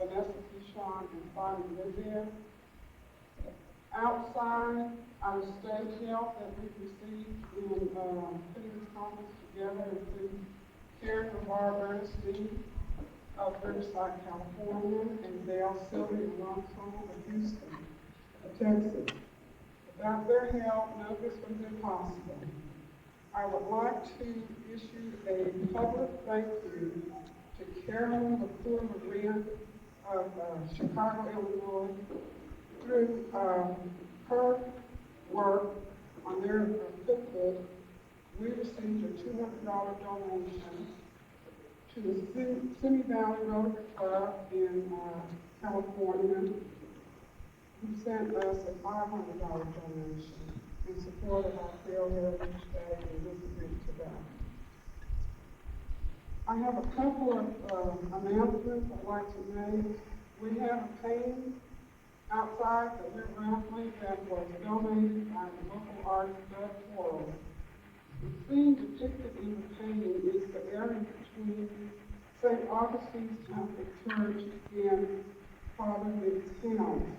Vanessa Keyshawn and Bonnie Vivian. Outside our state help that we've received in putting this conference together include Karen Navarre Ernestine of Riverside, California, and Dale Sylvia Lacombe of Houston, Texas. Without their help, none of this would have been possible. I would like to issue a public thank you to Carolyn McClure Maria of Chicago, Illinois, through her work on their cookbook. We received a $200 donation to the Simi Valley Rotary Club in California, who sent us a $500 donation in support of our Creole Heritage Day and this event today. I have a couple of announcements I'd like to make. We have a painting outside that we're raffling that was donated by the local artist Doug Quarles. The scene depicted in the painting is the area between St. Augustine's Temple Church and Father Nick's house.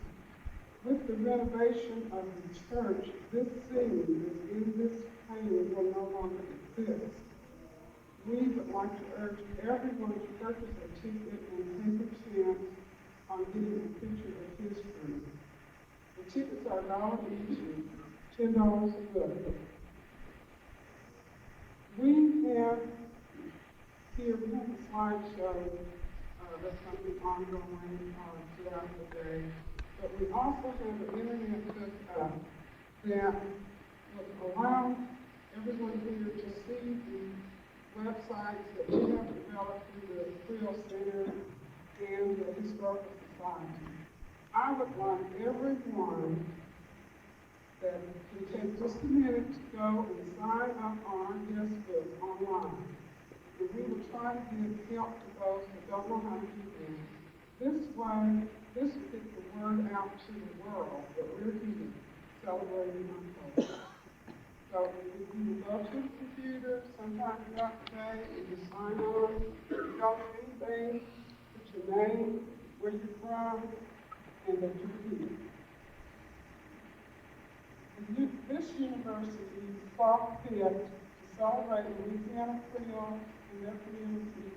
With the renovation of the church, this scene that's in this painting will no longer exist. We would like to urge everyone to purchase a ticket and take a chance on getting a picture of history. The tickets are $1 each, $10 a book. We have here, we have a slideshow that's going to be ongoing throughout the day. But we also have an internet hookup that will allow everyone here to see the websites that we have developed through the Creole Center and the Historical Society. I would like everyone that can take just a minute to go and sign up on our guest book online. And we will try to give help to those that don't know how to do that. This way, this will get the word out to the world that we're here celebrating our culture. So if you go to the computer sometime throughout the day and you sign on, you don't do anything, put your name, where you're from, and that you're here. This university saw fit to celebrate Louisiana Creole and their community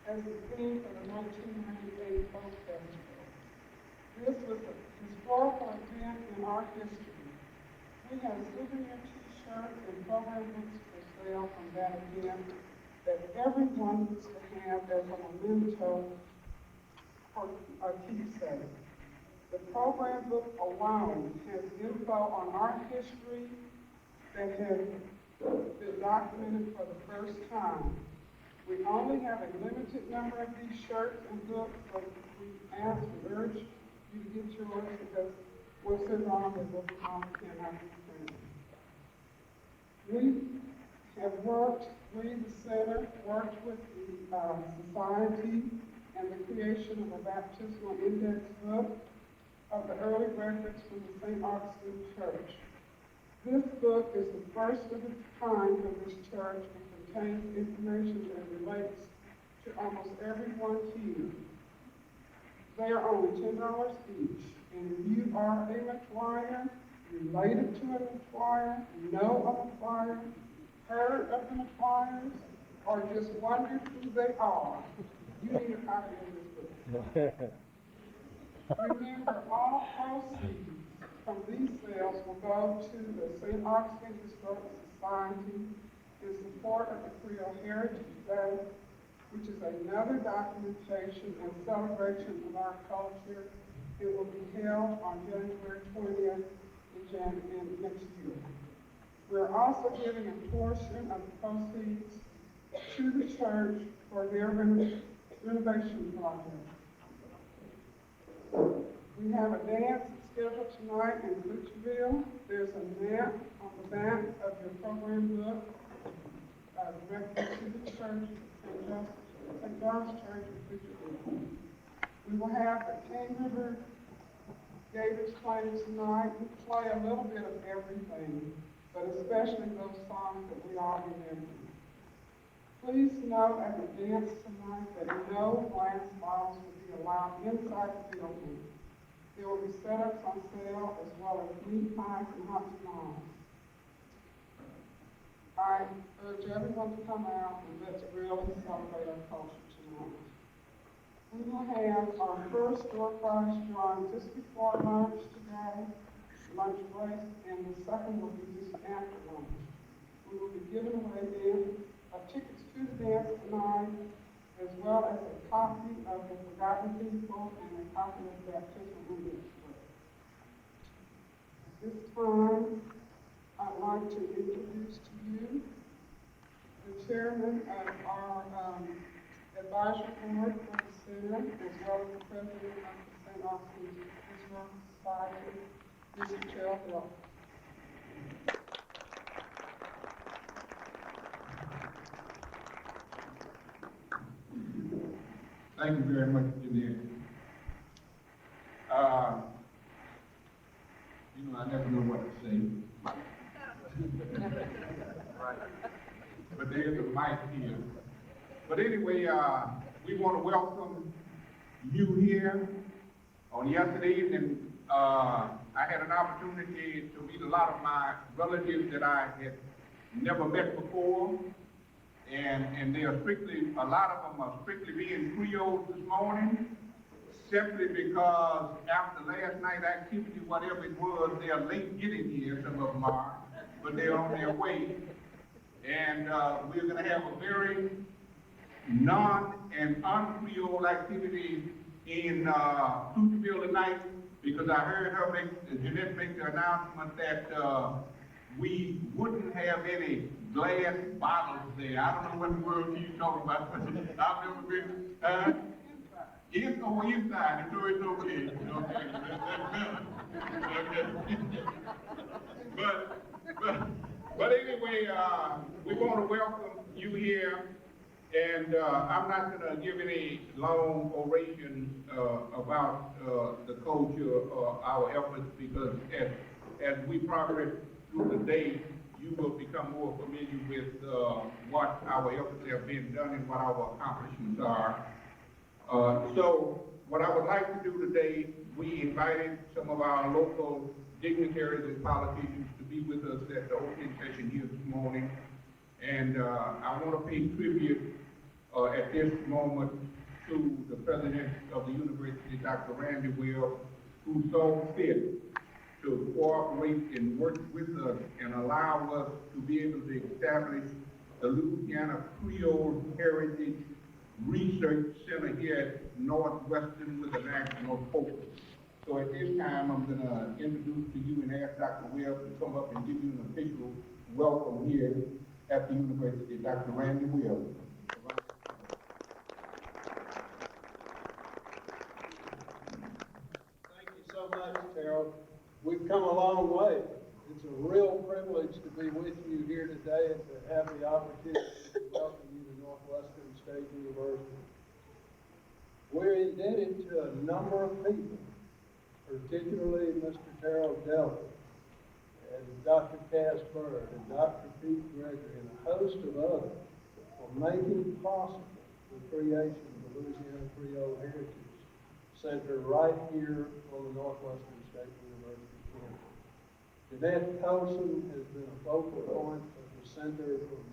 as the theme for the 1998 Folk Festival. This was a historical event in our history. We have souvenir t-shirts and program books for sale from that event that everyone needs to have as a memento for a keepsake. The program book alone has info on our history that has been documented for the first time. We only have a limited number of these shirts and books, so we ask and urge you to get yours because once they're gone, they will be gone cannot be printed. We have worked, we, the center, worked with the society and the creation of a baptismal index book of the early records from the St. Augustine Church. This book is the first of its kind for this church and contains information that relates to almost everyone here. They are only $10 each, and if you are a Metoyer, related to a Metoyer, know a Metoyer, heard of the Metoyers, or just wondered who they are, you need a copy of this book. Remember, all proceeds from these sales will go to the St. Augustine Historical Society in support of the Creole Heritage Day, which is another documentation and celebration of our culture. It will be held on January 20th in next year. We're also giving a portion of the proceeds to the church for their renovation project. We have a dance scheduled tonight in Butcherville. There's a map on the back of your program book, directed to the church, St. John's Church in Butcherville. We will have the King River Gators playing tonight. We play a little bit of everything, but especially those songs that we all remember. Please note at the dance tonight that no glass bottles will be allowed inside the building. There will be setups on sale as well as meat pies and hot tamales. I urge everyone to come out and let's really celebrate our culture tonight. We will have our first door prize drawing just before lunch today, lunch break, and the second will be just after lunch. We will be giving away tickets to the dance tonight, as well as a copy of the Forgotten People and a copy of the baptismal index book. At this time, I'd like to introduce to you the chairman of our advisory board for the center, as well as the president of the St. Augustine Historical Society, Mr. Terrell Hill. Thank you very much, Janelle. I never know what to say. Right. But there's a mic here. But anyway, we want to welcome you here. On yesterday evening, I had an opportunity to meet a lot of my relatives that I had never met before. And they are a lot of them are strictly being Creoles this morning, simply because after last night's activity, whatever it was, they are late getting here, some of them are, but they're on their way. And we're going to have a very non- and un-Creole activity in Tuckerville tonight, because I heard Jeanette make the announcement that we wouldn't have any glass bottles there. I don't know what the world you're talking about, but I've never been, inside, so it's okay. Okay. But anyway, we want to welcome you here, and I'm not going to give any long orations about the culture or our efforts, because as we progress through the day, you will become more familiar with what our efforts have been done and what our accomplishments are. So what I would like to do today, we invited some of our local dignitaries and politicians to be with us at the opening session here this morning. And I want to pay tribute at this moment to the president of the university, Dr. Randy Will, who saw fit to cooperate and work with us and allow us to be able to establish the Louisiana Creole Heritage Research Center here at Northwestern with a national focus. So at this time, I'm going to introduce to you and ask Dr. Webb to come up and give you an official welcome here at the university. Dr. Randy Webb. Thank you so much, Terrell. We've come a long way. It's a real privilege to be with you here today and to have the opportunity to welcome you to Northwestern State University. We're indebted to a number of people, particularly Mr. Terrell Delphi, and Dr. Cass Bird, and Dr. Pete Gregory, and a host of others for making possible the creation of the Louisiana Creole Heritage Center right here on the Northwestern State University campus. Jeanette Towson has been a focal point of the center from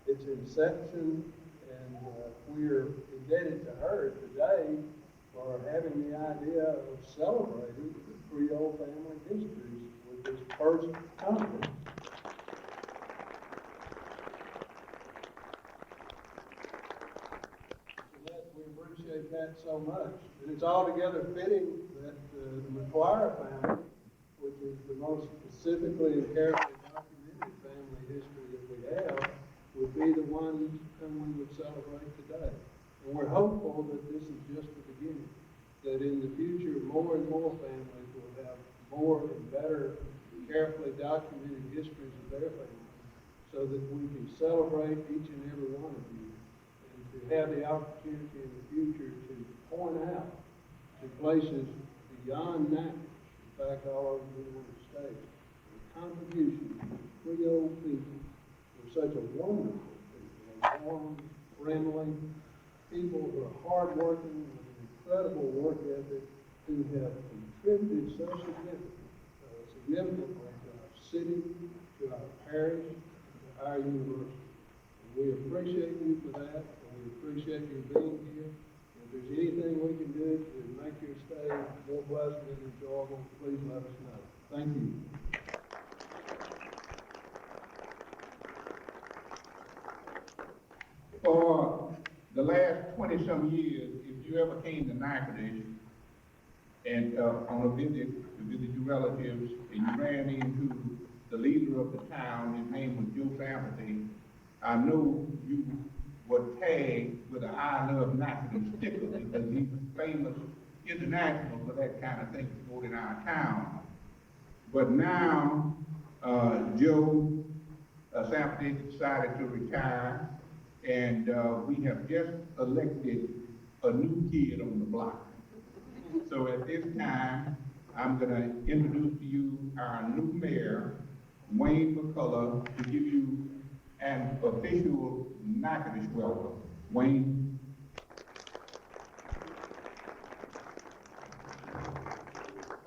its inception, and we're indebted to her today for having the idea of celebrating the Creole family histories with this first conference. Jeanette, we appreciate that so much. And it's altogether fitting that the Metoyer family, which is the most specifically and carefully documented family history that we have, would be the ones whom we would celebrate today. And we're hopeful that this is just the beginning, that in the future more and more families will have more and better carefully documented histories of their families, so that we can celebrate each and every one of you, and to have the opportunity in the future to point out to places beyond Natchez, in fact all over the United States, the contributions of the Creole people were such a wonderful people, a warm, friendly, people who are hardworking, with an incredible work ethic, who have contributed so significantly to our city, to our parish, to our university. And we appreciate you for that, and we appreciate you being here. If there's anything we can do to make your stay more pleasant and enjoyable, please let us know. Thank you. For the last 20-some years, if you ever came to Natchitoches and on a visit to visit your relatives, and you ran into the leader of the town, his name was Joe Samperty, I know you were tagged with an I Love Natchitoches sticker because he's famous international for that kind of thing going in our town. But now, Joe Samperty decided to retire, and we have just elected a new kid on the block. So at this time, I'm going to introduce to you our new mayor, Wayne McCullough, to give you an official Natchitoches welcome. Wayne.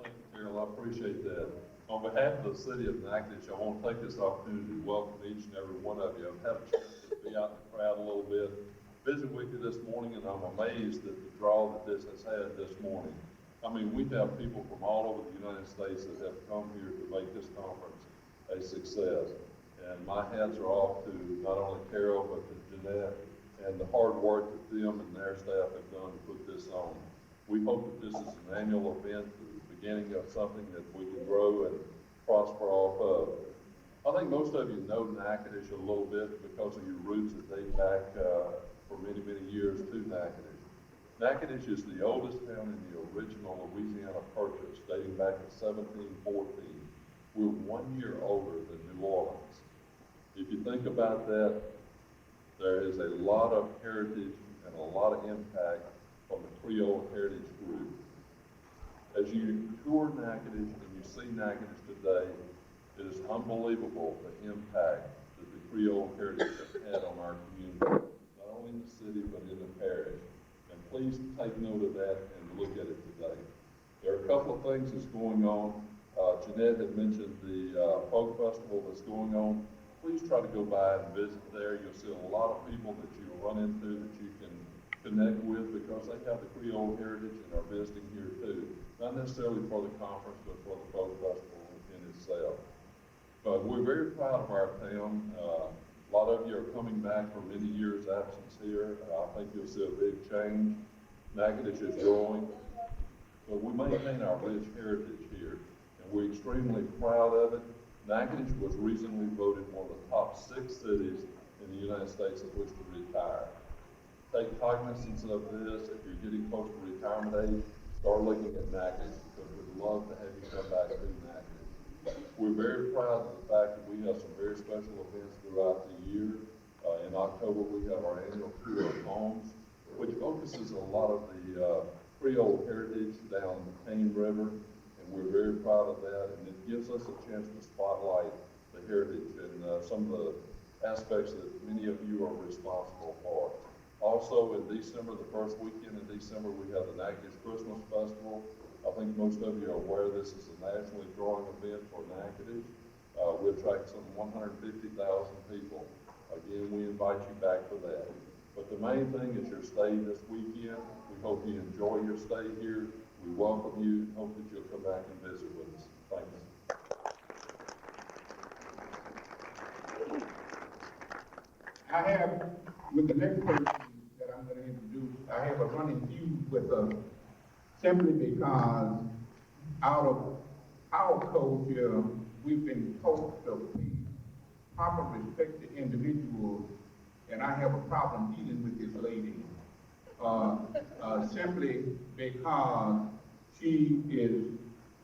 Thank you, Carol. I appreciate that. On behalf of the city of Natchitoches, I want to take this opportunity to welcome each and every one of you. I've had a chance to be out in the crowd a little bit, visit with you this morning, and I'm amazed at the draw that this has had this morning. I mean, we have people from all over the United States that have come here to make this conference a success. And my hats are off to not only Carol, but to Jeanette and the hard work that them and their staff have done to put this on. We hope that this is an annual event, the beginning of something that we can grow and prosper off of. I think most of you know Natchitoches a little bit because of your roots that date back for many, many years to Natchitoches. Natchitoches is the oldest town in the original Louisiana Purchase, dating back to 1714. We're 1 year older than New Orleans. If you think about that, there is a lot of heritage and a lot of impact from the Creole Heritage Group. As you tour Natchitoches and you see Natchitoches today, it is unbelievable the impact that the Creole Heritage has had on our community, not only in the city, but in the parish. And please take note of that and look at it today. There are a couple of things that's going on. Jeanette had mentioned the folk festival that's going on. Please try to go by and visit there. You'll see a lot of people that you'll run into that you can connect with because they have the Creole heritage and are visiting here too. Not necessarily for the conference, but for the folk festival in itself. But we're very proud of our town. A lot of you are coming back from many years' absence here. I think you'll see a big change. Natchitoches is growing, but we maintain our rich heritage here, and we're extremely proud of it. Natchitoches was recently voted one of the top 6 cities in the United States in which to retire. Take cognizance of this. If you're getting close to retirement age, start looking at Natchitoches because we'd love to have you come back to Natchitoches. We're very proud of the fact that we have some very special events throughout the year. In October, we have our annual tour of homes, which focuses a lot of the Creole heritage down the Cane River. We're very proud of that, and it gives us a chance to spotlight the heritage and some of the aspects that many of you are responsible for. Also, in December, the first weekend in December, we have the Natchitoches Christmas Festival. I think most of you are aware this is a nationally growing event for Natchitoches. We attract some 150,000 people. Again, we invite you back for that. But the main thing is your stay this weekend. We hope you enjoy your stay here. We welcome you and hope that you'll come back and visit with us. Thank you. I have, with the next person that I'm going to introduce, I have a running feud with her simply because out of our culture, we've been taught to be proper respected individuals, and I have a problem dealing with this lady. Simply because she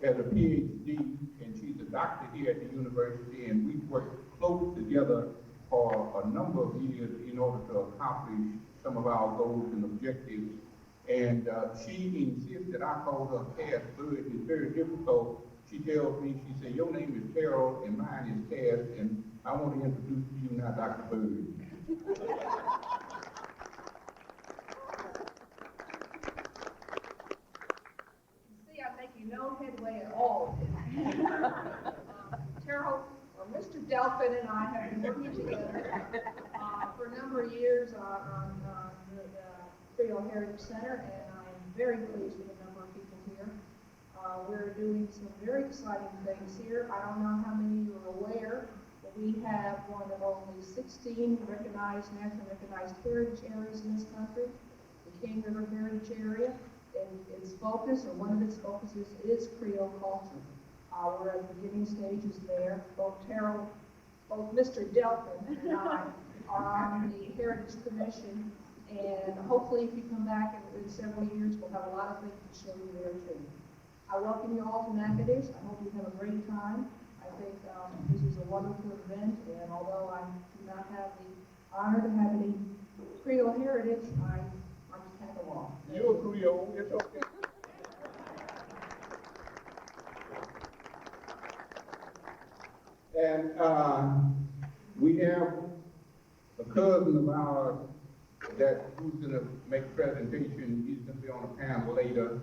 has a PhD and she's a doctor here at the university, and we've worked close together for a number of years in order to accomplish some of our goals and objectives. And she insists that I call her Cass Bird. It's very difficult. She tells me, she said, your name is Carol and mine is Cass, and I want to introduce to you now Dr. Bird. away at all of it. Terrell, or Mr. Delphin and I have been working together for a number of years on the Creole Heritage Center, and I'm very pleased with the number of people here. We're doing some very exciting things here. I don't know how many of you are aware, but we have one of only 16 recognized, nationally recognized heritage areas in this country, the King River Heritage Area. And its focus, or one of its focuses, is Creole culture. We're at the beginning stages there. Both Mr. Delphin and I are on the Heritage Commission, and hopefully if you come back in several years, we'll have a lot of things to show you there too. I welcome you all to Natchitoches. I hope you have a great time. I think this is a wonderful event, and although I do not have the honor to have any Creole heritage, I'm just tag along. You're a Creole, it's okay. And we have a cousin of ours who's gonna make a presentation. He's gonna be on a panel later,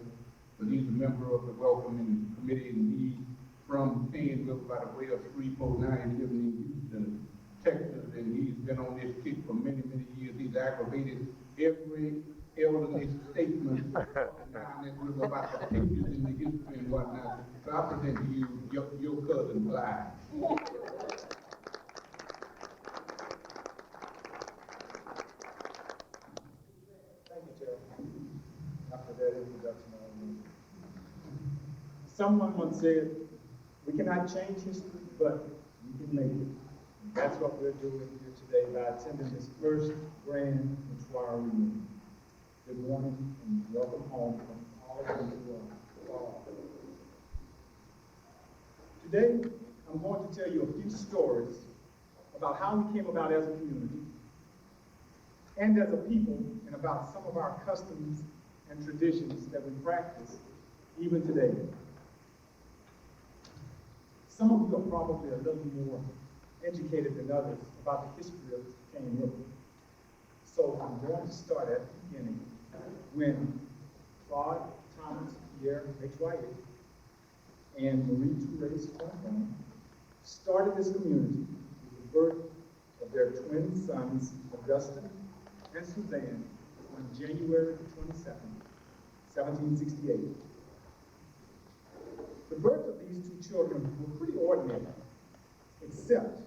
but he's a member of the Welcoming Committee, and he's from Paynesville by the way of 349, living in Houston, Texas, and he's been on this kick for many, many years. He's aggravated every elderly statement down this river about the pictures in the history and whatnot. So I present to you your cousin Bly. Thank you, Terry. After that introduction, someone once said, we cannot change history, but we can make it. And that's what we're doing here today by attending this first grand Metoyer reunion. Good morning and welcome home from all of you who are far. Today, I'm going to tell you a few stories about how we came about as a community and as a people, and about some of our customs and traditions that we practice even today. Some of you are probably a little more educated than others about the history of Cane River. So I'm going to start at the beginning when Claude Thomas Pierre Metoyer and Marie Therese Franklin started this community with the birth of their twin sons, Augustine and Suzanne, on January 22nd, 1768. The birth of these two children were pretty ordinary, except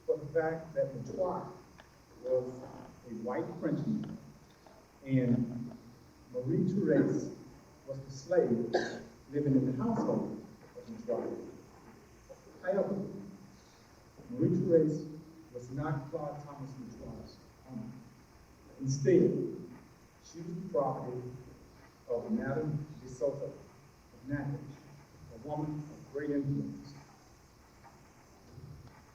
for the fact that Metoyer was a white Frenchman and Marie Therese was the slave living in the household of Metoyer. However, Marie Therese was not Claude Thomas Metoyer's owner. Instead, she was the property of Madame de Soto of Natchitoches, a woman of great influence.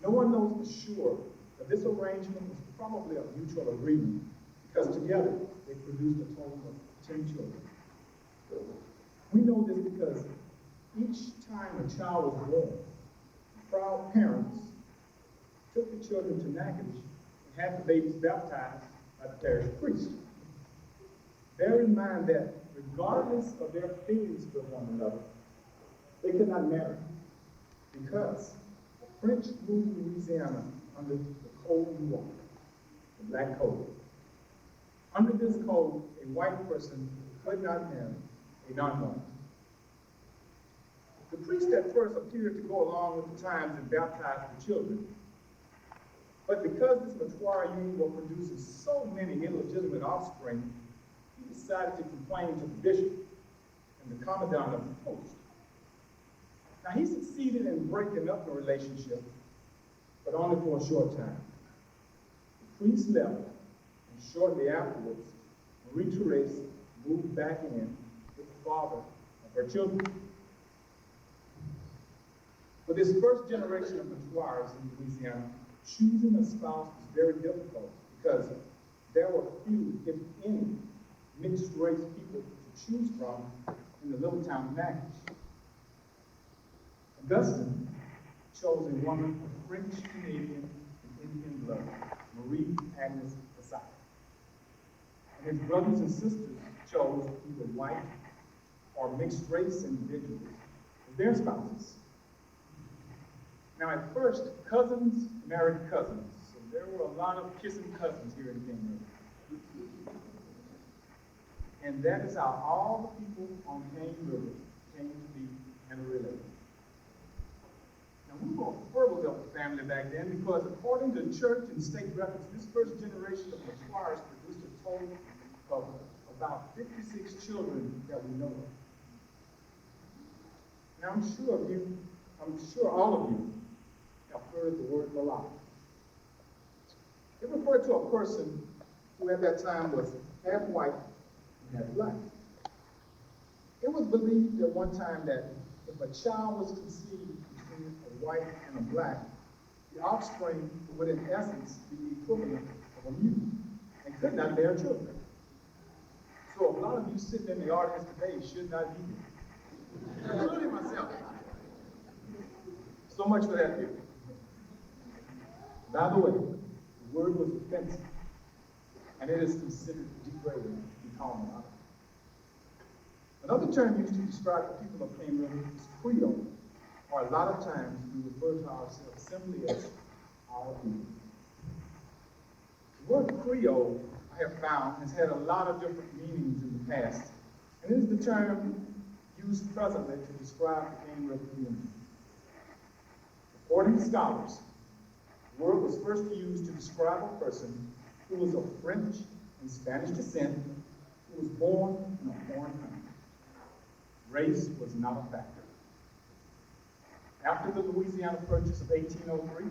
No one knows for sure that this arrangement was probably a mutual agreement, because together they produced a total of 10 children. We know this because each time a child was born, proud parents took the children to Natchitoches and had the babies baptized by the parish priest. Bear in mind that regardless of their feelings for one another, they could not marry, because the French ruled Louisiana under the Code Noir, the Black Code. Under this code, a white person could not marry a non-white. The priest at first appeared to go along with the times and baptize the children. But because this Metoyer union was producing so many illegitimate offspring, he decided to complain to the bishop and the commandant of the post. Now, he succeeded in breaking up the relationship, but only for a short time. The priest left, and shortly afterwards, Marie Therese moved back in with the father of her children. For this first generation of Metoyers in Louisiana, choosing a spouse was very difficult, because there were few, if any, mixed-race people to choose from in the little town of Natchitoches. Augustine chose a woman of French, Canadian, and Indian blood, Marie Agnes Passat. And his brothers and sisters chose either white or mixed-race individuals their spouses. Now, at first, cousins married cousins, so there were a lot of kissing cousins here in Kingdom. And that is how all the people on Cane River came to be interrelated. Now, we were a fertile family back then because according to church and state records, this first generation of Metoyers produced a total of about 56 children that we know of. Now, I'm sure all of you have heard the word mulatto. It referred to a person who at that time was half white and half black. It was believed at one time that if a child was conceived between a white and a black, the offspring would in essence be the equivalent of a mutant and could not bear children. So a lot of you sitting in the audience today should not be here, including myself. So much for that view. By the way, the word was offensive, and it is considered degrading to be called mulatto. Another term used to describe the people of Cane River is Creole, or a lot of times we refer to ourselves simply as our people. The word Creole, I have found, has had a lot of different meanings in the past, and it is the term used presently to describe the Cane River community. According to scholars, the word was first used to describe a person who was of French and Spanish descent, who was born in a foreign country. Race was not a factor. After the Louisiana Purchase of 1803,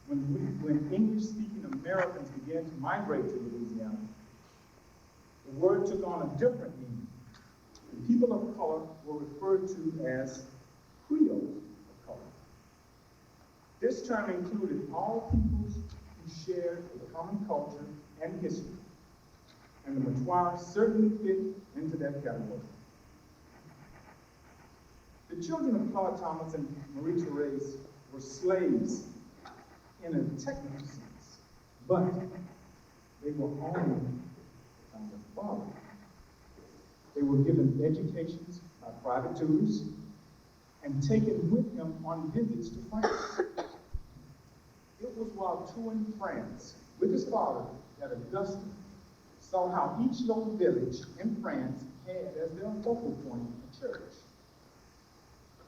when English-speaking Americans began to migrate to Louisiana, the word took on a different meaning. And people of color were referred to as Creoles of color. This term included all peoples who shared a common culture and history, and the Metoyer certainly fit into that category. The children of Claude Thomas and Marie Therese were slaves in a technical sense, but they were owned by their father. They were given educations by private tutors and taken with him on visits to France. It was while touring France with his father that Augustine saw how each little village in France had as their focal point a church.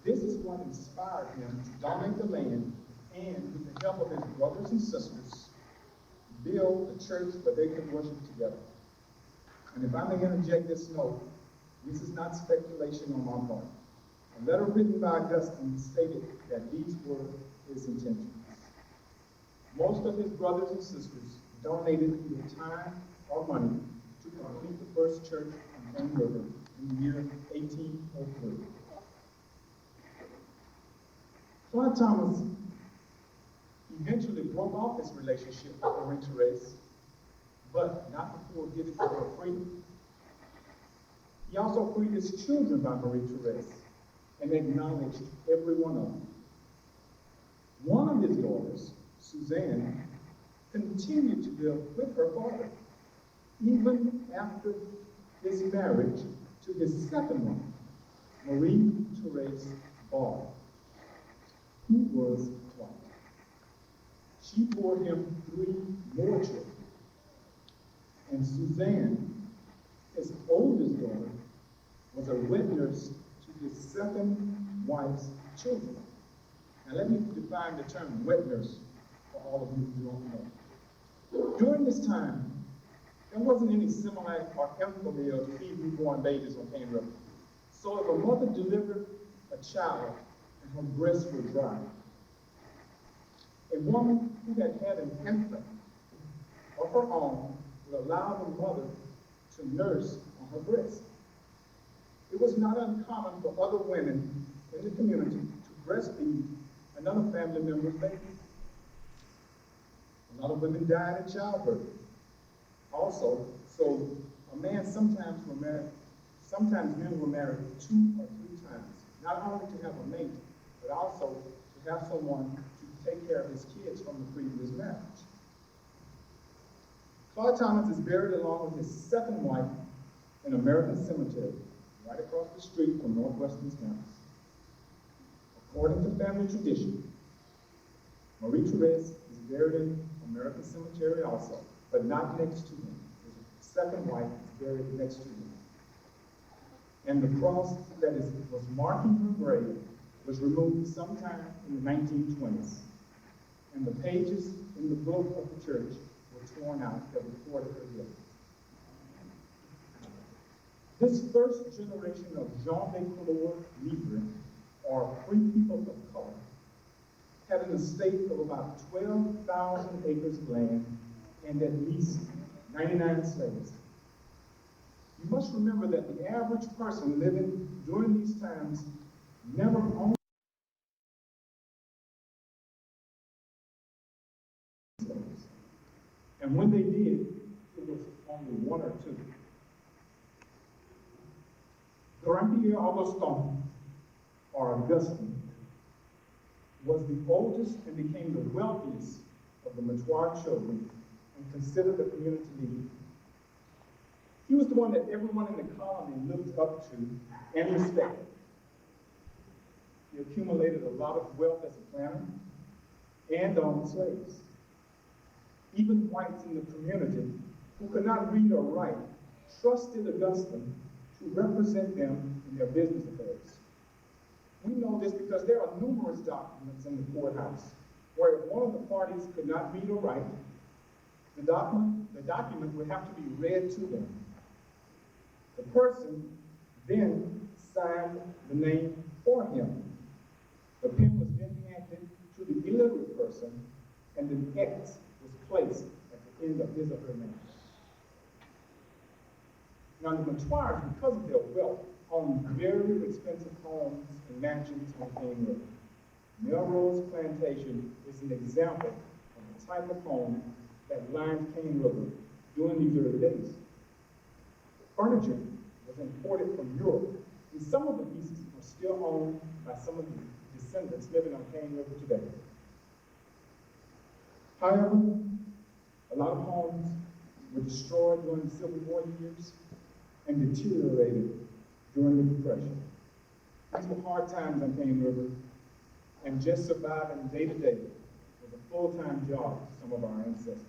This is what inspired him to donate the land and, with the help of his brothers and sisters, build a church where they could worship together. And if I may interject this note, this is not speculation on my part. A letter written by Augustine stated that these were his intentions. Most of his brothers and sisters donated either time or money to complete the first church on Cane River in the year 1803. Claude Thomas eventually broke off his relationship with Marie Therese, but not before giving her her freedom. He also freed his children by Marie Therese and acknowledged every one of them. One of his daughters, Suzanne, continued to live with her father, even after his marriage to his second wife, Marie Therese Ball, who was white. She bore him 3 more children. And Suzanne, his oldest daughter, was a wet nurse to his second wife's children. Now let me define the term wet nurse for all of you who don't know. During this time, there wasn't any Similac or Enfamil to feed newborn babies on Cane River. So if a mother delivered a child and her breasts were dry, a woman who had had an infant of her own would allow the mother to nurse on her breast. It was not uncommon for other women in the community to breastfeed another family member's baby. A lot of women died in childbirth. Also, so a man sometimes men were married 2 or 3 times, not only to have a mate, but also to have someone to take care of his kids from the previous marriage. Claude Thomas is buried along with his second wife in American Cemetery, right across the street from Northwestern's campus. according to family tradition, Marie Therese is buried in American Cemetery also, but not next to him. His second wife is buried next to him. And the cross that was marking her grave was removed sometime in the 1920s. And the pages in the book of the church were torn out that recorded her death. This first generation of Jean de Couleur Libre, or free people of color, had an estate of about 12,000 acres of land and at least 99 slaves. You must remember that the average person living during these times never owned slaves. And when they did, it was only one or two. Grand-Pierre Augustine, or Augustine, was the oldest and became the wealthiest of the Metoyer children and considered the community leader. He was the one that everyone in the colony looked up to and respected. He accumulated a lot of wealth as a planter and owned slaves. Even whites in the community who could not read or write trusted Augustine to represent them in their business affairs. We know this because there are numerous documents in the courthouse where if one of the parties could not read or write, the document would have to be read to them. The person then signed the name for him. The pen was then handed to the illiterate person, and an X was placed at the end of his or her name. Now, the Metoyers, because of their wealth, owned very expensive homes and mansions on Cane River. Melrose Plantation is an example of the type of home that lined Cane River during these early days. Furniture was imported from Europe, and some of the pieces are still owned by some of the descendants living on Cane River today. However, a lot of homes were destroyed during the Civil War years and deteriorated during the Depression. These were hard times on Cane River, and just surviving day to day was a full-time job for some of our ancestors.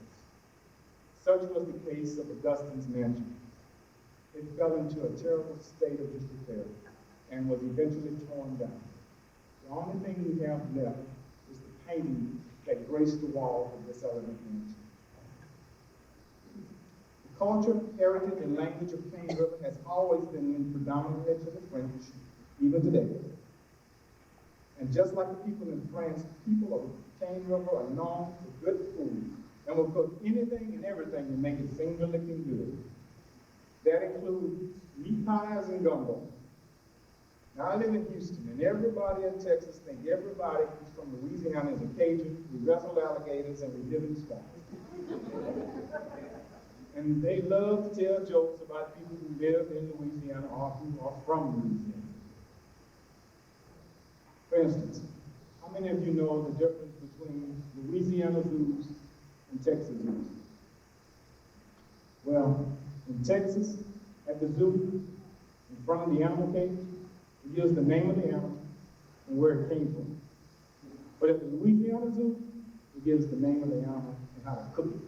Such was the case of Augustine's mansion. It fell into a terrible state of disrepair and was eventually torn down. The only thing we have left is the painting that graced the walls of this elegant mansion. The culture, heritage, and language of Cane River has always been linked predominantly to the French, even today. And just like the people in France, people of Cane River are known for good food and will cook anything and everything to make it finger-licking good. That includes meat pies and gumbo. Now, I live in Houston, and everybody in Texas thinks everybody who's from Louisiana is a Cajun. We wrestle alligators and we live in swamps. And they love to tell jokes about people who live in Louisiana or who are from Louisiana. For instance, how many of you know the difference between Louisiana zoos and Texas zoos? Well, in Texas, at the zoo, in front of the animal cage, it gives the name of the animal and where it came from. But at the Louisiana zoo, it gives the name of the animal and how to cook it.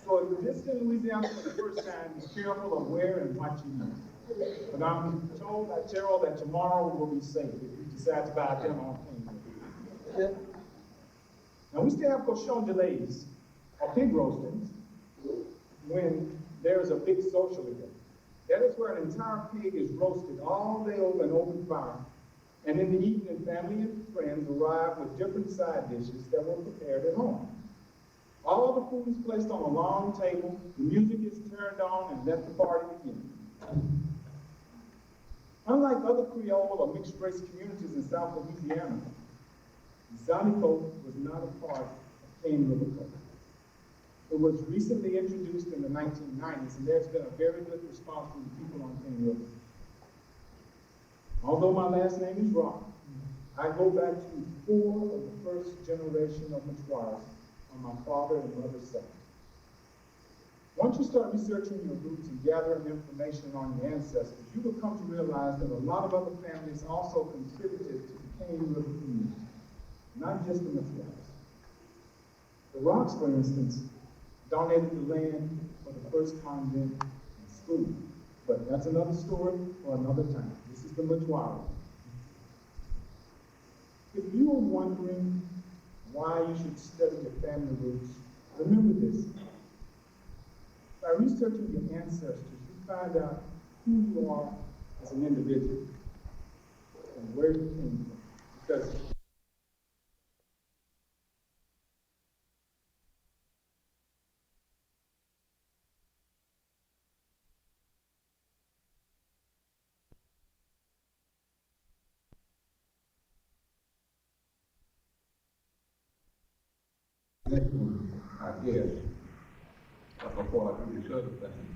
So if you're visiting Louisiana for the first time, be careful of where and what you eat. But I'm told by Terrell that tomorrow will be safe if you decide to buy dinner on Cane. Now we still have cochon delays, or pig roastings, when there's a big social event. That is where an entire pig is roasted all day over an open fire. And in the evening, family and friends arrive with different side dishes that were prepared at home. All the food is placed on a long table, the music is turned on, and let the party begin. Unlike other Creole or mixed-race communities in South Louisiana, Zanico was not a part of Cane River culture. It was recently introduced in the 1990s, and there's been a very good response from the people on Cane River. Although my last name is Rock, I go back to 4 of the first generation of Metoyers on my father and mother's side. Once you start researching your roots and gathering information on your ancestors, you will come to realize that a lot of other families also contributed to the Cane River community, not just the Metoyers. The Rocks, for instance, donated the land for the first convent and school. But that's another story for another time. This is the Metoyer. If you are wondering why you should study your family roots, remember this. By researching your ancestors, you find out who you are as an individual and where you came from. Because next one, I guess, before I do this other thing.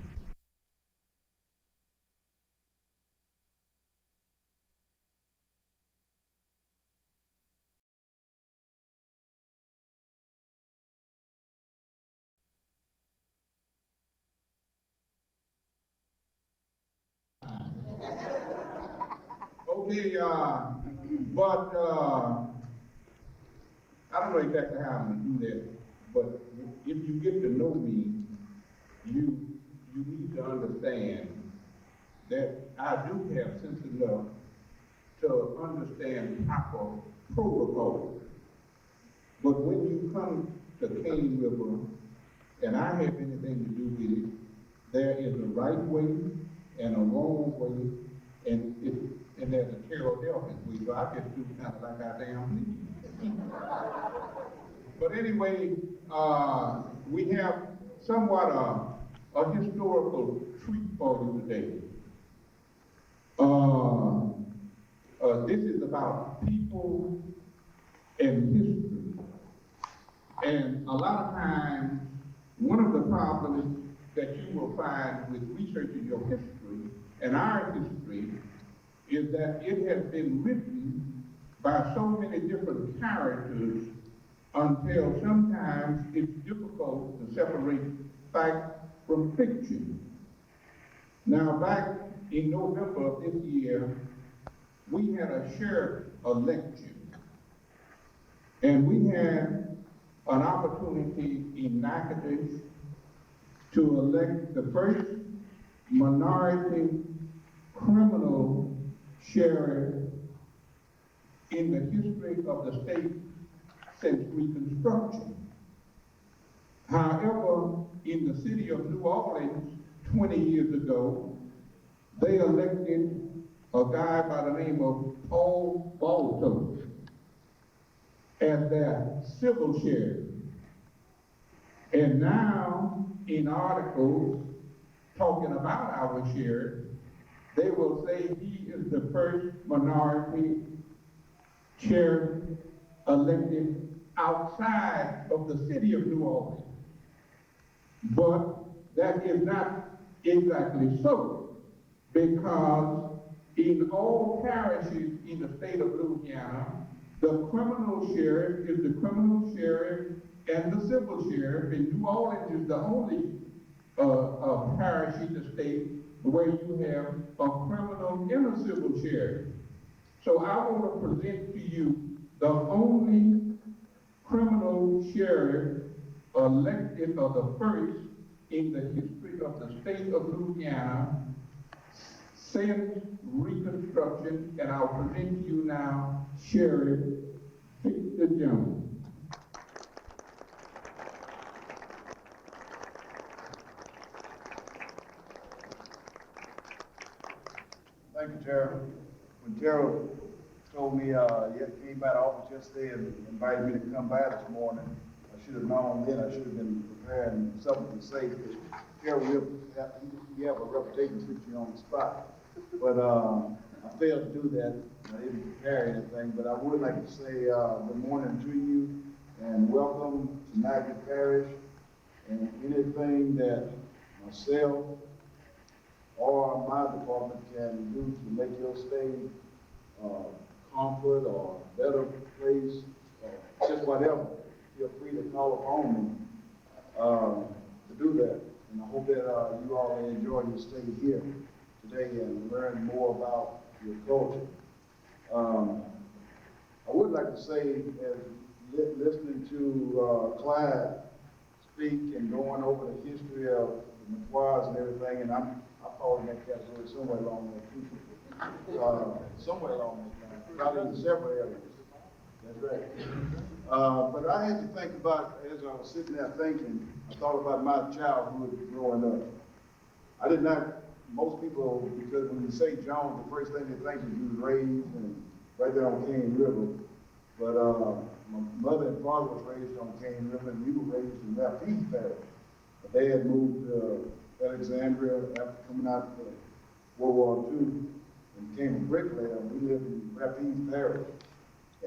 Okay, but, I don't know exactly how I'm gonna do that, but if you get to know me, you need to understand that I do have sense enough to understand proper protocol. But when you come to Cane River, and I have anything to do with it, there is a right way and a wrong way, and there's a Philadelphia way, so I just do kind of like I damn please. But anyway, we have somewhat a historical treat for you today. This is about people and history. And a lot of times, one of the problems that you will find with researching your history and our history is that it has been written by so many different characters until sometimes it's difficult to separate fact from fiction. Now, back in November of this year, we had a sheriff election, and we had an opportunity in Natchitoches to elect the first minority criminal sheriff in the history of the state since Reconstruction. However, in the city of New Orleans 20 years ago, they elected a guy by the name of Paul Balto as their civil sheriff. And now, in articles talking about our sheriff, they will say he is the first minority sheriff elected outside of the city of New Orleans. But that is not exactly so, because in all parishes in the state of Louisiana, the criminal sheriff is the criminal sheriff and the civil sheriff, and New Orleans is the only parish in the state where you have a criminal and a civil sheriff. So I want to present to you the only criminal sheriff elected, or the first in the history of the state of Louisiana since Reconstruction, and I'll present to you now Sheriff Victor Jones. Thank you, Gerald. When Gerald told me, he came by the office yesterday and invited me to come by this morning, I should have known then. I should have been preparing something to say, because Gerald, you have a reputation to put you on the spot. But I failed to do that. I didn't prepare anything, but I would like to say good morning to you and welcome to Niagara Parish, and anything that myself or my department can do to make your stay comfort or better place, or just whatever, feel free to call upon me to do that. and I hope that, you all enjoy your stay here today and learn more about your culture. I would like to say, as listening to, Clyde speak and going over the history of the Metoyers and everything, and I probably make that word somewhere along there too. Somewhere along there, probably in several areas. That's right. But I had to think about, as I was sitting there thinking, I thought about my childhood growing up. I did not, most people, because when you say Jones, the first thing they think is you was raised and right there on Cane River. But my mother and father was raised on Cane River, and we were raised in Rapide Parish. My dad moved to Alexandria after coming out of World War II and became a bricklayer, and we lived in Rapide Parish.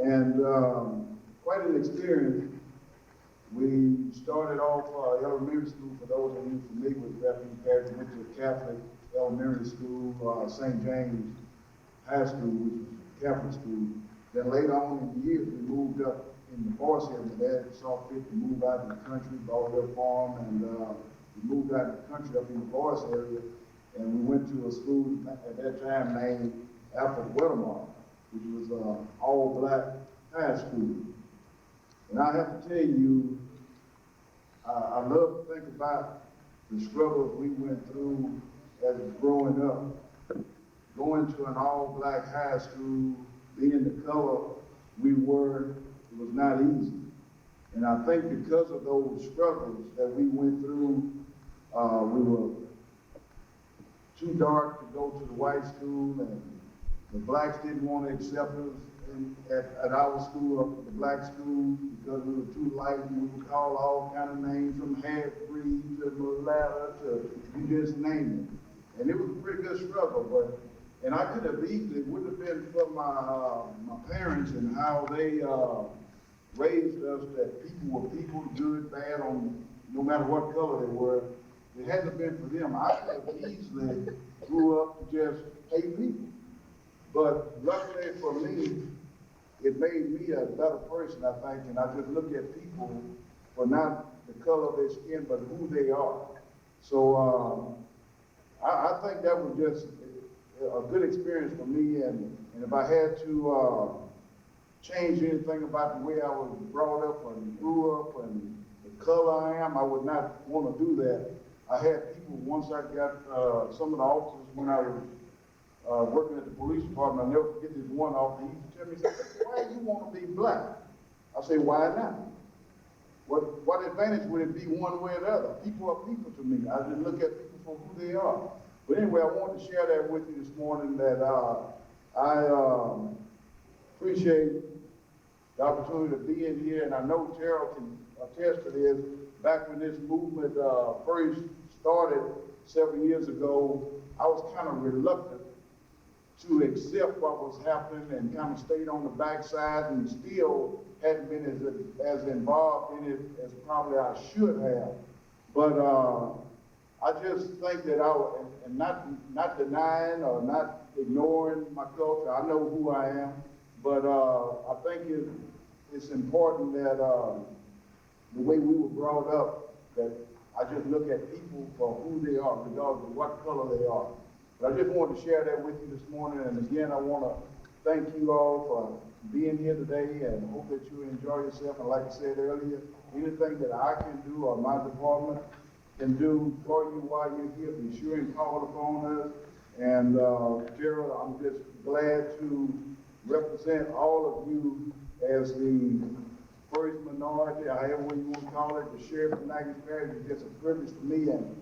And quite an experience. We started off elementary school, for those of you familiar with Rapide Parish, went to a Catholic elementary school, St. James High School, which was a Catholic school. Then later on in the years, we moved up in the forest area. My dad saw fit to move out in the country, bought a little farm, and we moved out in the country up in the forest area. And we went to a school at that time named Alfred Wedemark, which was an all-black high school. And I have to tell you, I love to think about the struggles we went through as growing up. Going to an all-black high school, being the color we were, it was not easy. And I think because of those struggles that we went through, we were too dark to go to the white school, and the blacks didn't want to accept us at our school, or the black school, because we were too light, and we would call all kind of names, from half-breed to mulatto to you just name it. And it was a pretty good struggle, and I could have easily, it wouldn't have been for my parents and how they raised us, that people were people, good, bad, on no matter what color they were. If it hadn't been for them, I could have easily grew up to just hate people. But luckily for me, it made me a better person, I think, and I just look at people for not the color of their skin, but who they are. So I think that was just a good experience for me, and if I had to change anything about the way I was brought up and grew up and the color I am, I would not want to do that. I had people, once I got some of the officers when I was working at the police department, I'll never forget this one officer. He used to tell me, he said, "Why do you want to be black?" I say, "Why not? What advantage would it be one way or the other? People are people to me. I just look at people for who they are." But anyway, I wanted to share that with you this morning, that I appreciate the opportunity to be in here, and I know Terrell can attest to this. Back when this movement first started several years ago, I was kind of reluctant to accept what was happening and kind of stayed on the backside and still hadn't been as involved in it as probably I should have. But I just think that and not denying or not ignoring my culture. I know who I am, but I think it's important that the way we were brought up, that I just look at people for who they are, regardless of what color they are. But I just wanted to share that with you this morning, and again, I want to thank you all for being here today, and hope that you enjoy yourself. And like I said earlier, anything that I can do or my department can do for you while you're here, be sure and call upon us. And Gerald, I'm just glad to represent all of you as the first minority, however you want to call it, the sheriff of Natchez Parish. It's just a privilege for me, and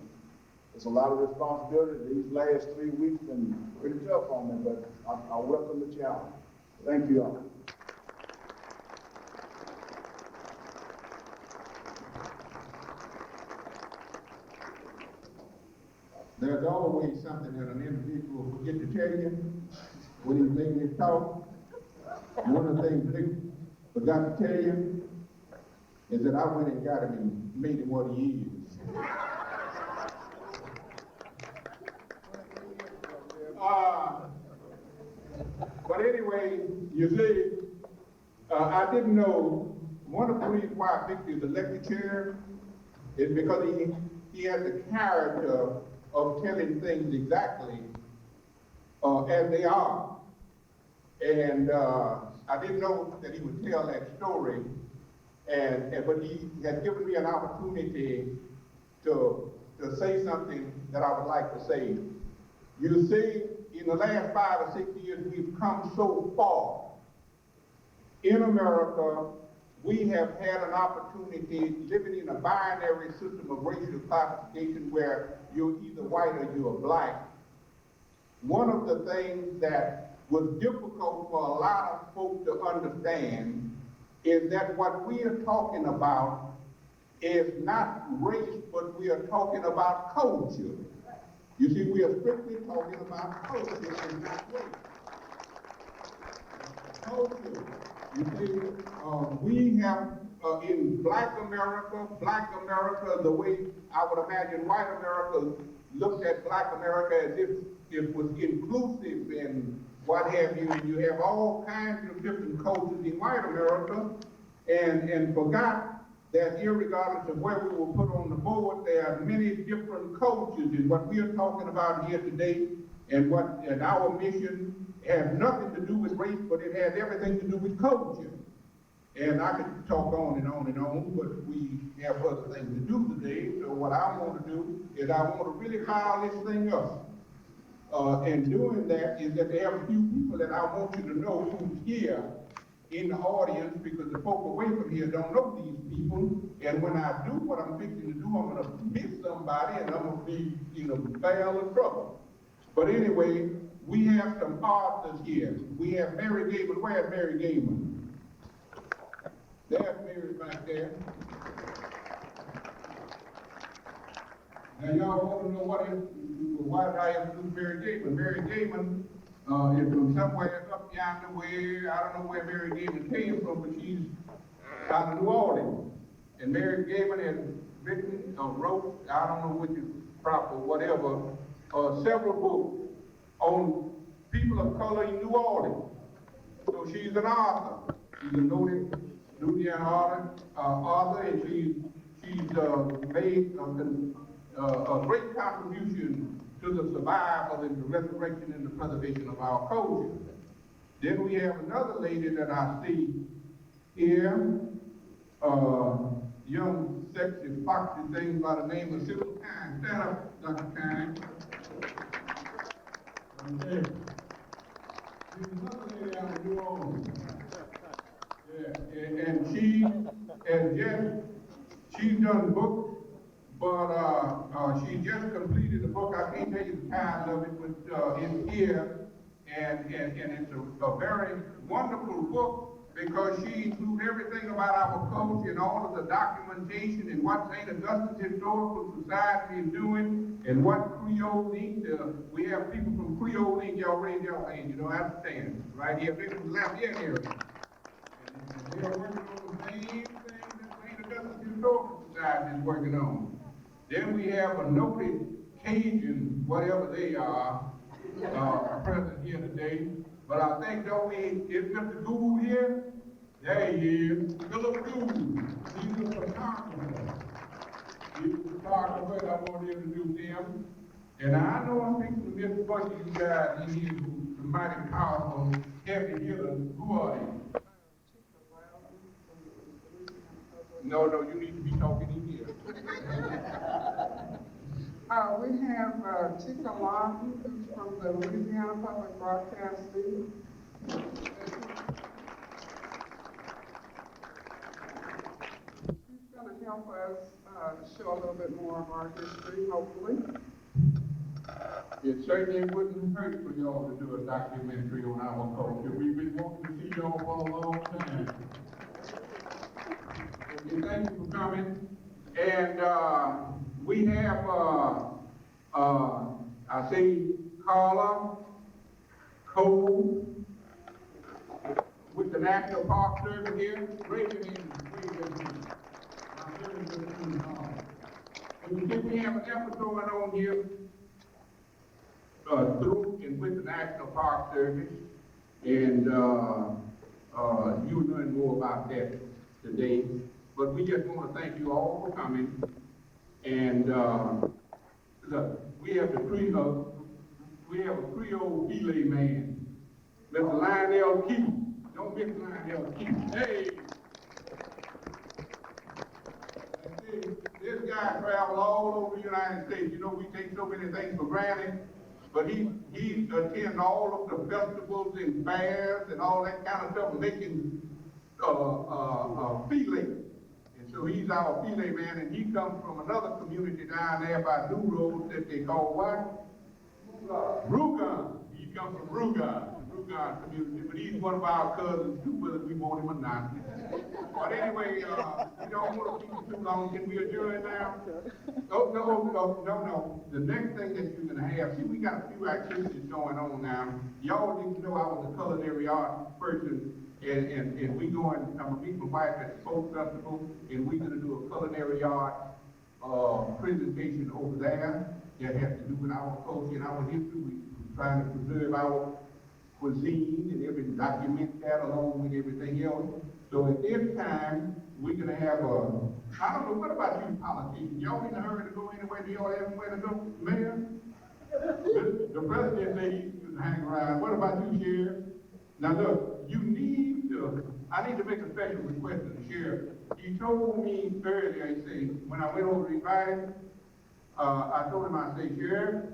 it's a lot of responsibility. These last 3 weeks have been pretty tough on me, but I welcome the challenge. Thank you all. There's always something that an individual forget to tell you when he's making his talk. One of the things they forgot to tell you is that I went and got him and made him what he is. But anyway, you see, I didn't know, one of the reasons why I picked his elected chair is because he had the character of telling things exactly as they are. And I didn't know that he would tell that story, but he had given me an opportunity to say something that I would like to say. You see, in the last 5 or 6 years, we've come so far. In America, we have had an opportunity living in a binary system of racial classification where you're either white or you're black. One of the things that was difficult for a lot of folks to understand is that what we are talking about is not race, but we are talking about culture. You see, we are strictly talking about culture and not race. Culture. You see, we have in Black America, the way I would imagine white America looked at Black America as if it was inclusive and what have you, and you have all kinds of different cultures in white America, and forgot that irregardless of where we were put on the board, there are many different cultures, and what we are talking about here today, and our mission has nothing to do with race, but it has everything to do with culture. And I could talk on and on and on, but we have other things to do today, so what I want to do is I want to really file this thing up. And doing that is that there are a few people that I want you to know who's here in the audience, because the folk away from here don't know these people, and when I do what I'm fixing to do, I'm going to miss somebody, and I'm going to be in a barrel of trouble. But anyway, we have some authors here. We have Mary Gaiman. Where's Mary Gaiman? There's Mary back there. Now y'all want to know why did I introduce Mary Gaiman? Mary Gaiman is from somewhere up yonder way. I don't know where Mary Gaiman came from, but she's out of New Orleans. And Mary Gaiman has written or wrote, I don't know which is proper, whatever, several books on people of color in New Orleans. So she's an author. She's a noted Louisiana author, and she's made a great contribution to the survival and the resurrection and the preservation of our culture. Then we have another lady that I see here, young, sexy, foxy thing by the name of Susan Kine. Stand up, Dr. Kine. Okay. She's another lady out of New Orleans. Yeah, and she's done books, but she just completed a book. I can't tell you the title of it, but it's here, and it's a very wonderful book because she includes everything about our culture and all of the documentation and what St. Augustine's Historical Society is doing and what Creole Inc. We have people from Creole Inc. Y'all raise your hand, you don't understand, right here, people from Lafayette area. And they're working on the same thing that St. Augustine's Historical Society is working on. Then we have a noted Cajun, whatever they are, present here today. But I think, don't we, is Mr. Gould here? There he is, Philip Gould. He's a photographer. He's a photographer, and I want to introduce him. And I know I'm fixing to miss a bunch of you guys in here who are mighty powerful, heavy hitters. Who are they? No, you need to be talking in here. We have Chica Lawton, who's from the Louisiana Public Broadcasting. She's going to help us show a little bit more of our history, hopefully. It certainly wouldn't hurt for y'all to do a documentary on our culture. We've been wanting to see y'all for a long time. Okay, thank you for coming. And we have, I see Carla Cole with the National Park Service here. Raise your hand. And you see we have an effort going on here through and with the National Park Service. And you'll learn more about that today. But we just want to thank you all for coming. And, look, we have a Creole Belay man, Mr. Lionel Keith. Don't miss Lionel Keith. Hey! This guy travels all over the United States. You know, we take so many things for granted, but he attends all of the festivals and fairs and all that kind of stuff, making filet. And so he's our filet man, and he comes from another community down there by New Road that they call what? Rugan. He comes from Rugan community, but he's one of our cousins too, whether we want him or not. But anyway, we don't want to keep it too long. Can we adjourn now? Oh, no. The next thing that you're gonna have, see, we got a few activities going on now. Y'all need to know I was a culinary art person, and we going, I'm gonna meet my wife at the Folk Festival, and we're gonna do a culinary art presentation over there that has to do with our culture and our history. We're trying to preserve our cuisine and document that along with everything else. So at this time, we're gonna have I don't know, what about you politicians? Y'all in a hurry to go anywhere? Do y'all have anywhere to go, Mayor? The president said he's gonna hang around. What about you, Sheriff? Now look, I need to make a special request to the Sheriff. He told me earlier, he said, when I went over to invite him, I told him, I say, Sheriff,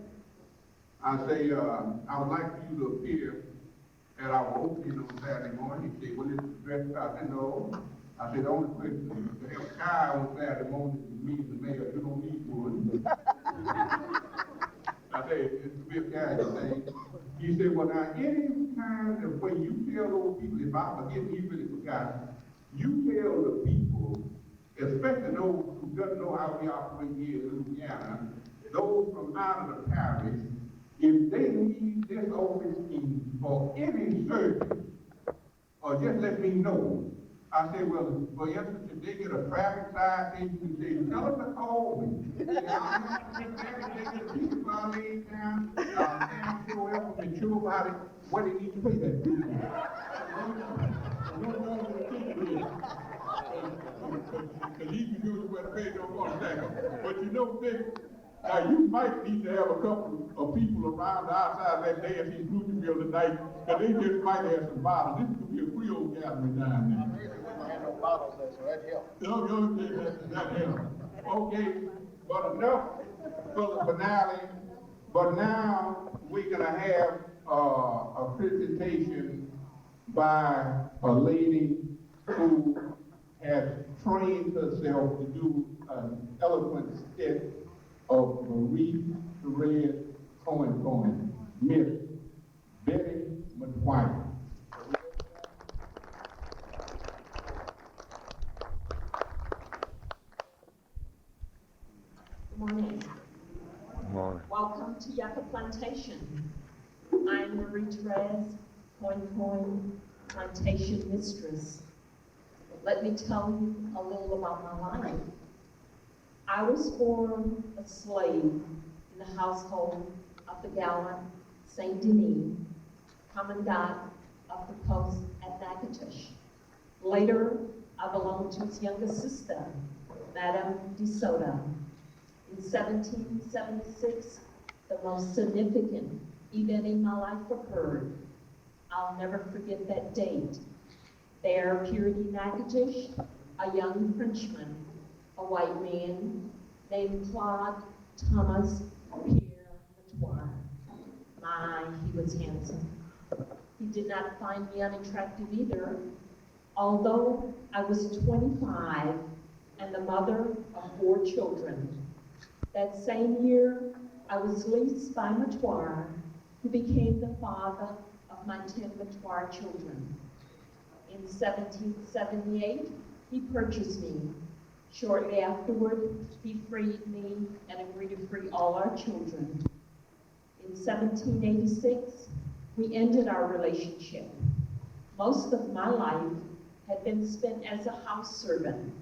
I say, I would like for you to appear at our opening on Saturday morning. He said, well, it's dressed. I said, no. I said, the only question is to have a car on Saturday morning is me and the mayor. You don't need one. I said, it's a big guy thing. He said, well, now, any kind of way you tell those people, if I forget, he really forgot, you tell the people, especially those who doesn't know how we operate here in Louisiana, those from out of the parish, if they need this office for any service, or just let me know. I say, well, for instance, if they get a traffic citation, you can say, tell them to call me. They get a piece of our name down, and so else to sure about it, what they need to pay that fee. Because he can do it where the pay don't want to. But you know, Dick, now you might need to have a couple of people around the outside that day if he's Newtonville tonight, because they just might have some bottles. This could be a Creole gathering down there. have no bottles there, so that helps. That helps. Okay, but enough for the finale. But now we're gonna have a presentation by a lady who has trained herself to do an eloquent sketch of Marie Therese Cohen, Miss Betty Metoyer. Good morning. Welcome to Yucca Plantation. I'm Marie Therese Cohen, Plantation Mistress. Let me tell you a little about my life. I was born a slave in the household of the gallant Saint Denis, commandant of the post at Natchitoches. Later, I belonged to his younger sister, Madame de Soto. In 1776, the most significant event in my life occurred. I'll never forget that date. There appeared in Natchitoches a young Frenchman, a white man named Claude Thomas Pierre Metoyer. My, he was handsome. He did not find me unattractive either, although I was 25 and the mother of 4 children. That same year, I was leased by Metoyer, who became the father of my 10 Metoyer children. In 1778, he purchased me. Shortly afterward, he freed me and agreed to free all our children. In 1786, we ended our relationship. Most of my life had been spent as a house servant.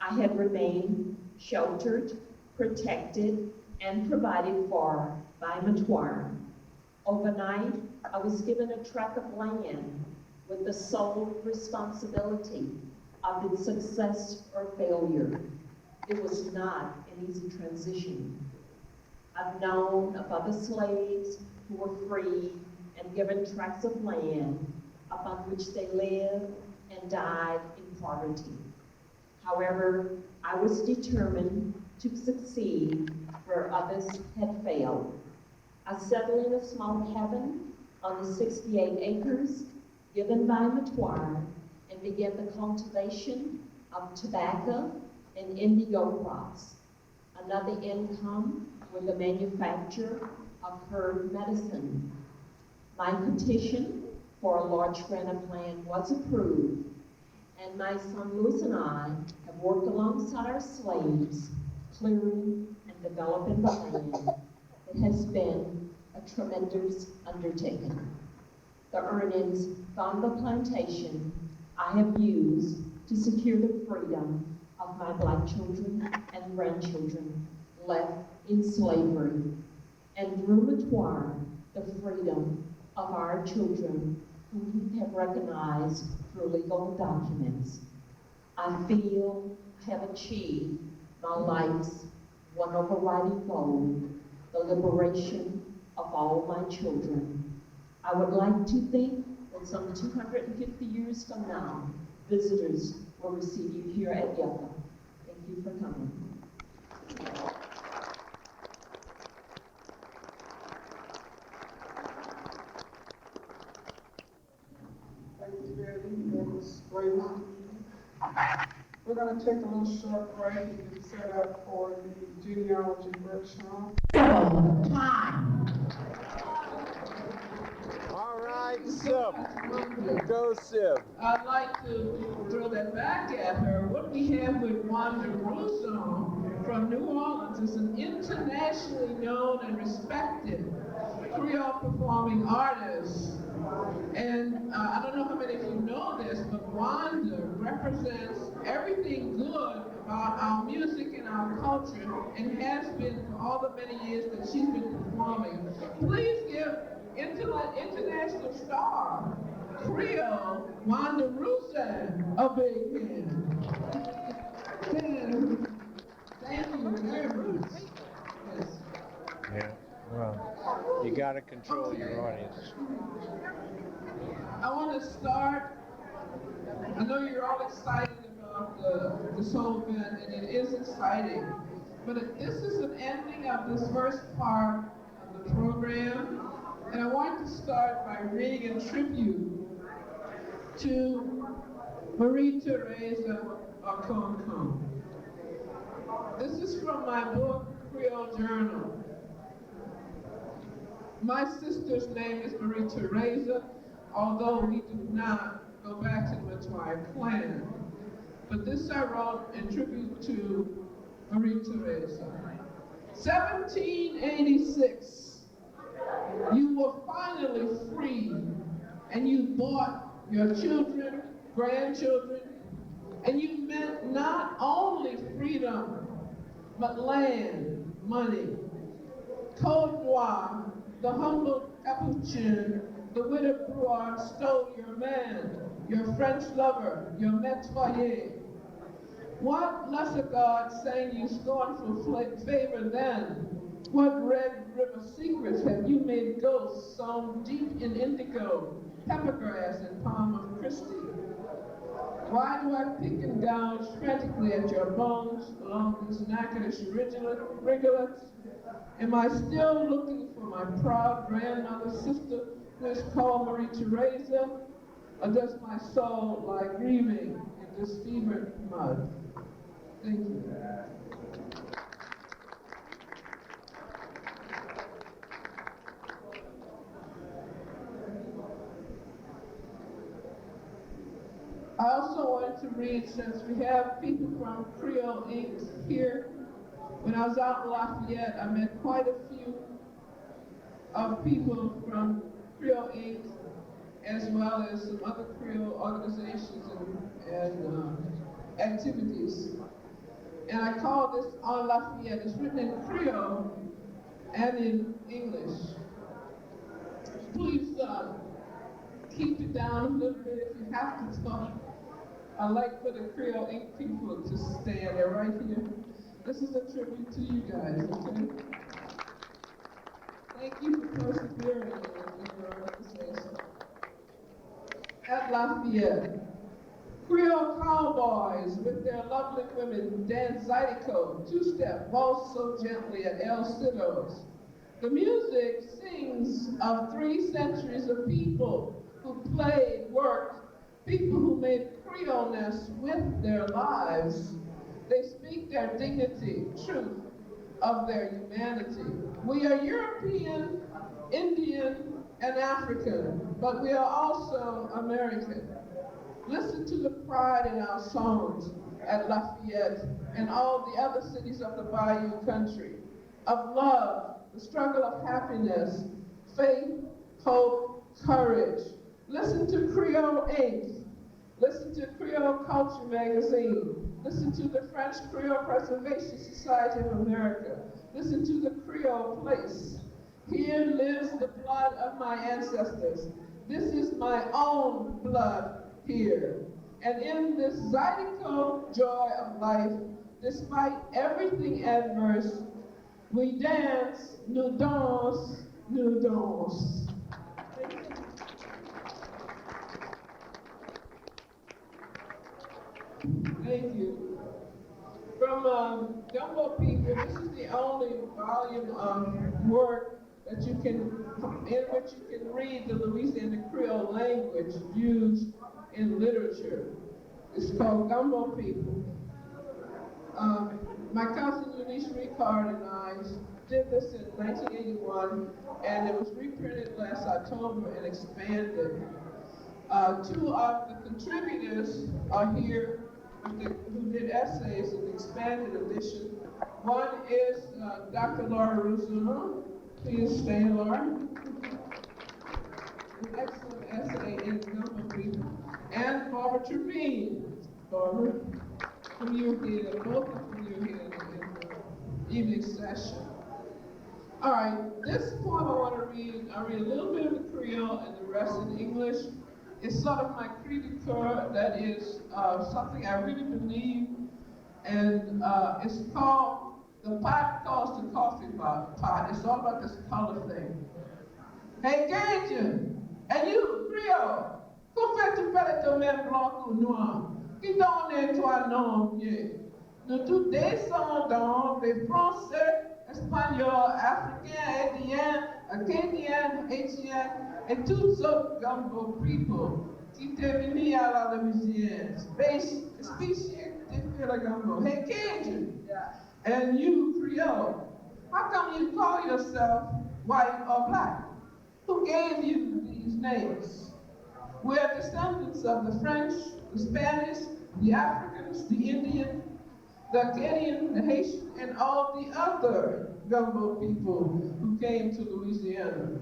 I had remained sheltered, protected, and provided for by Metoyer. Overnight, I was given a tract of land with the sole responsibility of its success or failure. it was not an easy transition. I've known of other slaves who were freed and given tracts of land upon which they lived and died in poverty. However, I was determined to succeed where others had failed. I settled in a small cabin on the 68 acres given by Metoyer and began the cultivation of tobacco and indigo crops. Another income was the manufacture of herb medicine. My petition for a large grant of land was approved, and my son Louis and I have worked alongside our slaves, clearing and developing the land. It has been a tremendous undertaking. The earnings from the plantation I have used to secure the freedom of my black children and grandchildren left in slavery, and through Metoyer, the freedom of our children whom we have recognized through legal documents. I feel I have achieved my life's one overriding goal, the liberation of all my children. I would like to think that some 250 years from now, visitors will receive you here at Yucca. Thank you for coming. Thank you, Betty. That was great. We're going to take a little short break and get set up for the genealogy workshop. All right, Sib. Go, Sib. I'd like to throw that back at her. What we have with Wanda Russo from New Orleans is an internationally known and respected Creole performing artist. And I don't know how many of you know this, but Wanda represents everything good about our music and our culture, and has been for all the many years that she's been performing. Please give international star, Creole, Wanda Russo, a big hand. Thank you very much. Yes. Yeah, well, you got to control your audience. I want to start. I know you're all excited about this whole event, and it is exciting. But this is an ending of this first part of the program, and I want to start by reading a tribute to Marie Theresa Lacombe. This is from my book, Creole Journal. My sister's name is Marie Theresa, although we do not go back to the Metoyer clan. But this I wrote in tribute to Marie Theresa. 1786, you were finally free, and you bought your children, grandchildren, and you meant not only freedom, but land, money. Côte Noire, the humble Capuchin, the widow Brouard stole your man, your French lover, your Metoyer. What lesser god sang you scornful favor then? What Red River secrets have you made ghosts sown deep in indigo, peppergrass, and palm of Christi? Why do I pick and gouge frantically at your bones along these knackish rigolets? Am I still looking for my proud grandmother's sister who is called Marie Theresa? Or does my soul lie grieving in this fevered mud? Thank you. I also wanted to read, since we have people from Creole Inc. here. When I was out in Lafayette, I met quite a few of people from Creole Inc., as well as some other Creole organizations and activities. And I call this On Lafayette. It's written in Creole and in English. Please keep it down a little bit if you have to talk. I'd like for the Creole Inc. people to stand. They're right here. This is a tribute to you guys, okay? Thank you for persevering if you're able to say so. At Lafayette, Creole cowboys with their lovely women dance zydeco, two-step, waltz so gently at El Cido's. The music sings of 3 centuries of people who played, worked, people who made Creoleness with their lives. They speak their dignity, truth of their humanity. We are European, Indian, and African, but we are also American. Listen to the pride in our songs at Lafayette and all the other cities of the Bayou country, of love, the struggle of happiness, faith, hope, courage. Listen to Creole Inc. Listen to Creole Culture Magazine. Listen to the French Creole Preservation Society of America. Listen to the Creole Place. Here lives the blood of my ancestors. This is my own blood here. And in this zydeco joy of life, despite everything adverse, we dance, nous danse, nous danse. Thank you. From Gumbo People, this is the only volume of work that you can, in which you can read the Louisiana Creole language used in literature. It's called Gumbo People. My cousin Eunice Ricard and I did this in 1981, and it was reprinted last October and expanded. 2 of the contributors are here who did essays in the expanded edition. One is Dr. Laura Ruzuna. Please stand, Laura. An excellent essay in Gumbo People. And Barbara Trevine. Barbara, from you here, both of you here in the evening session. All right, this poem I want to read, I read a little bit of the Creole and the rest in English. It's sort of my cri de coeur, that is something I really believe, and it's called, the pot calls the coffee pot. It's all about this color thing. Hey, Cajun, and you, Creole, qu'en fais-tu faire ton même blanc ou noir? Qui donne toi non mieux? Nous tous descendants des Français, Espagnols, Africains, Indiens, Acadiens, Haitiens, et tous autres Gumbo people qui étaient venus à la Louisiane, species de la Gumbo. Hey, Cajun, and you, Creole, how come you call yourself white or black? Who gave you these names? We are descendants of the French, the Spanish, the Africans, the Indian, the Acadian, the Haitian, and all the other Gumbo people who came to Louisiana.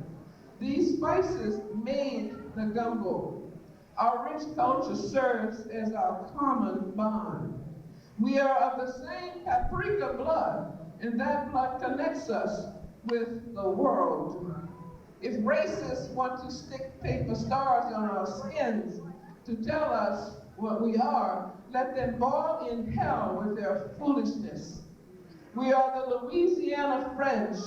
These spices made the gumbo. Our rich culture serves as our common bond. We are of the same paprika blood, and that blood connects us with the world. If racists want to stick paper stars on our skins to tell us what we are, let them boil in hell with their foolishness. We are the Louisiana French,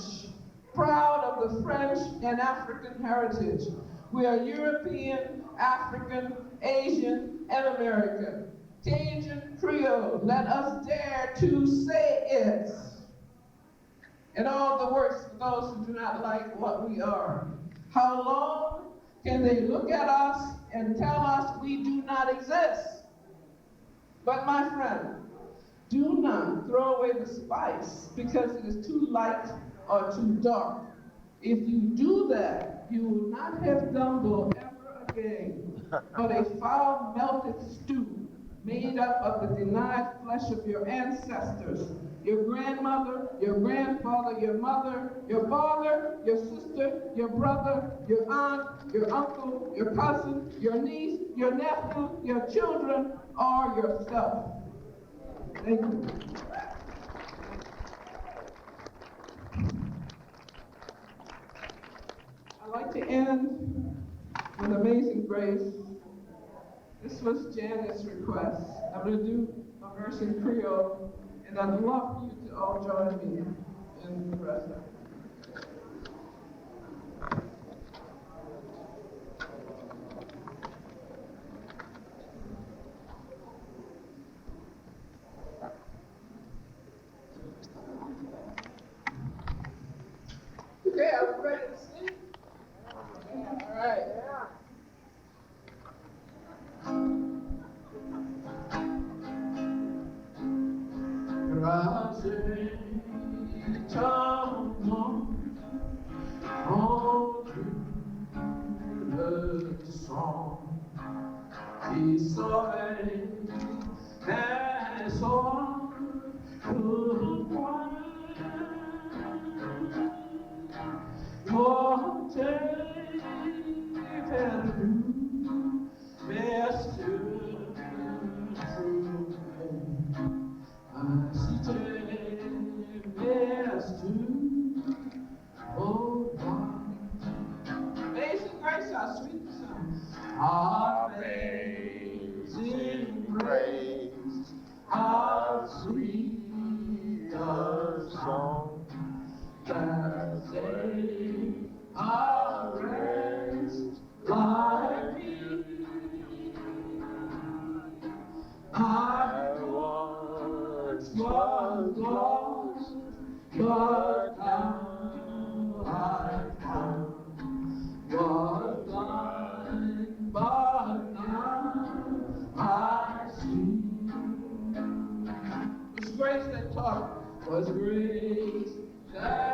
proud of the French and African heritage. We are European, African, Asian, and American. Cajun, Creole, let us dare to say it. And all the worse for those who do not like what we are. How long can they look at us and tell us we do not exist? But my friend, do not throw away the spice because it is too light or too dark. If you do that, you will not have gumbo ever again, but a foul melted stew made up of the denied flesh of your ancestors, your grandmother, your grandfather, your mother, your father, your sister, your brother, your aunt, your uncle, your cousin, your niece, your nephew, your children, or yourself. Thank you. I'd like to end with Amazing Grace. This was Janet's request. I'm going to do a verse in Creole, And I'd love for you to all join me in the prayer. Okay, are we ready to sing? All right. Rising time on through the song, he saw and saw the one. Oh, take and do best to true. I see best to oh God. Amazing grace, our sweet song. Amazing grace, how sweet the song that saved a wretch like me. I once was lost, but now I found. Was blind, but now I see. Was grace that taught, was grace that